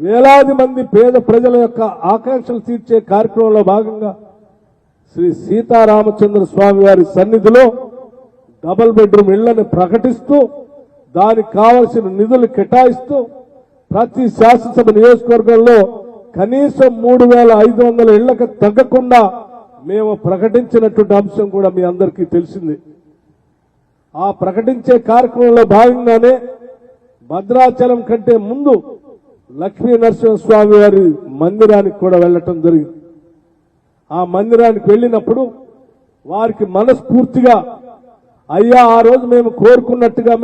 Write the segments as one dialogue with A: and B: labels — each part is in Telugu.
A: వేలాది మంది పేద ప్రజల యొక్క ఆకాంక్షలు తీర్చే కార్యక్రమంలో భాగంగా శ్రీ సీతారామచంద్ర స్వామి వారి సన్నిధిలో డబుల్ బెడ్రూమ్ ఇళ్లను ప్రకటిస్తూ దానికి కావలసిన నిధులు కేటాయిస్తూ ప్రతి శాసనసభ నియోజకవర్గంలో కనీసం 3,500 ఇళ్లకు తగ్గకుండా మేము ప్రకటించినటువంటి అంశం కూడా మీ అందరికీ తెలిసింది. ఆ ప్రకటించే కార్యక్రమంలో భాగంగానే భద్రాచలం కంటే ముందు లక్ష్మీ నరసింహస్వామి వారి మందిరానికి కూడా వెళ్లటం జరిగింది. ఆ మందిరానికి వెళ్ళినప్పుడు వారికి మనస్ఫూర్తిగా అయ్యా ఆ రోజు మేము కోరుకున్నట్టుగా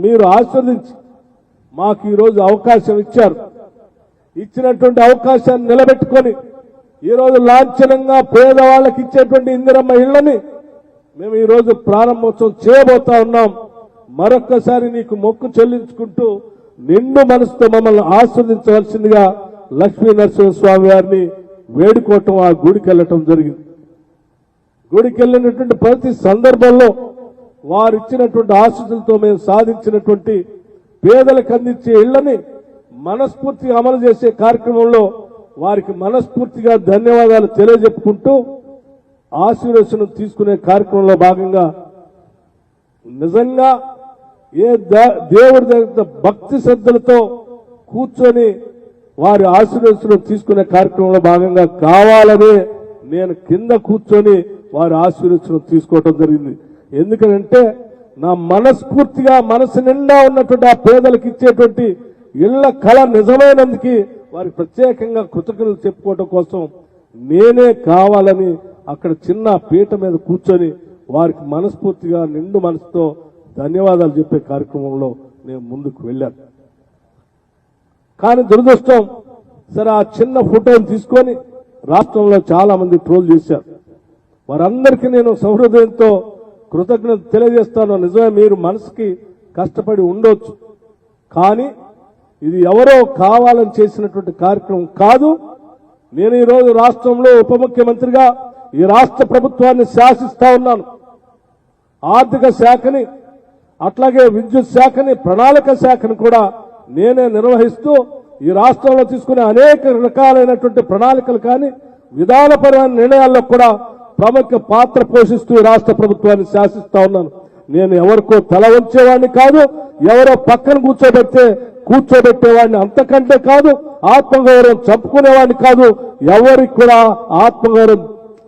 A: మీరు ఆశీర్వదించి మాకు ఈ రోజు అవకాశం ఇచ్చారు. ఇచ్చినటువంటి అవకాశాన్ని నిలబెట్టుకొని ఈరోజు లాంఛనంగా పేదవాళ్ళకి ఇచ్చేటువంటి ఇందిరమ్మ ఇళ్లని మేము ఈరోజు ప్రారంభోత్సవం చేయబోతా ఉన్నాం. మరొక్కసారి నీకు మొక్కు చెల్లించుకుంటూ నిండు మనసుతో మమ్మల్ని ఆస్వాదించవలసిందిగా లక్ష్మీ నరసింహస్వామి వారిని వేడుకోవటం, ఆ గుడికి వెళ్లటం జరిగింది. గుడికి వెళ్ళినటువంటి ప్రతి సందర్భంలో వారు ఇచ్చినటువంటి ఆశీస్సులతో మేము సాధించినటువంటి పేదలకు అందించే ఇళ్లని మనస్ఫూర్తిగా అమలు చేసే కార్యక్రమంలో వారికి మనస్ఫూర్తిగా ధన్యవాదాలు తెలియజెప్పుకుంటూ ఆశీర్వచనం తీసుకునే కార్యక్రమంలో భాగంగా నిజంగా ఏ దేవుడి దగ్గర భక్తి శ్రద్ధలతో కూర్చొని వారి ఆశీర్వచనం తీసుకునే కార్యక్రమంలో భాగంగా కావాలని నేను కింద కూర్చొని వారి ఆశీర్వచనం తీసుకోవటం జరిగింది. ఎందుకంటే నా మనస్ఫూర్తిగా మనసు నిండా ఉన్నటువంటి ఆ పేదలకు ఇచ్చేటువంటి ఇళ్ల కళ నిజమైనందుకు వారికి ప్రత్యేకంగా కృతజ్ఞతలు చెప్పుకోవడం కోసం నేనే కావాలని అక్కడ చిన్న పీట మీద కూర్చొని వారికి మనస్ఫూర్తిగా నిండు మనసుతో ధన్యవాదాలు చెప్పే కార్యక్రమంలో నేను ముందుకు వెళ్ళాను. కానీ దురదృష్టం సరే ఆ చిన్న ఫోటోని తీసుకొని రాష్ట్రంలో చాలా మంది ట్రోల్ చేశారు. వారందరికీ నేను సహృదయంతో కృతజ్ఞత తెలియజేస్తాను. నిజమే, మీరు మనసుకి కష్టపడి ఉండొచ్చు, కానీ ఇది ఎవరో కావాలని చేసినటువంటి కార్యక్రమం కాదు. నేను ఈరోజు రాష్ట్రంలో ఉప ముఖ్యమంత్రిగా ఈ రాష్ట్ర ప్రభుత్వాన్ని శాసిస్తా ఉన్నాను. ఆర్థిక శాఖని అట్లాగే విద్యుత్ శాఖని ప్రణాళిక శాఖని కూడా నేనే నిర్వహిస్తూ ఈ రాష్ట్రంలో తీసుకునే అనేక రకాలైనటువంటి ప్రణాళికలు కానీ విధానపరమైన నిర్ణయాల్లో కూడా ప్రముఖ పాత్ర పోషిస్తూ ఈ రాష్ట్ర ప్రభుత్వాన్ని శాసిస్తా ఉన్నాను. నేను ఎవరికో తల వంచేవాడిని కాదు, ఎవరో పక్కన కూర్చోబెట్టేవాడిని అంతకంటే కాదు, ఆత్మగౌరవం చంపుకునేవాడిని కాదు, ఎవరికి కూడా ఆత్మగౌరవం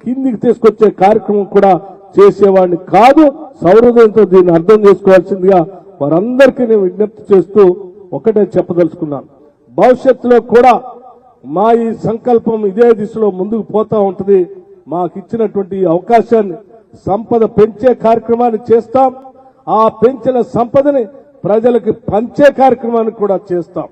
A: కిందికి తీసుకొచ్చే కార్యక్రమం కూడా చేసేవాడిని కాదు. సౌహృదయంతో దీన్ని అర్థం చేసుకోవాల్సిందిగా వారందరికీ నేను విజ్ఞప్తి చేస్తూ ఒకటే చెప్పదలుచుకున్నాను. భవిష్యత్తులో కూడా మా ఈ సంకల్పం ఇదే దిశలో ముందుకు పోతా ఉంటుంది. మాకు ఇచ్చినటువంటి ఈ అవకాశాన్ని సంపద పెంచే కార్యక్రమాన్ని చేస్తాం. ఆ పెంచిన సంపదని ప్రజలకు పంచే కార్యక్రమాన్ని కూడా చేస్తాం.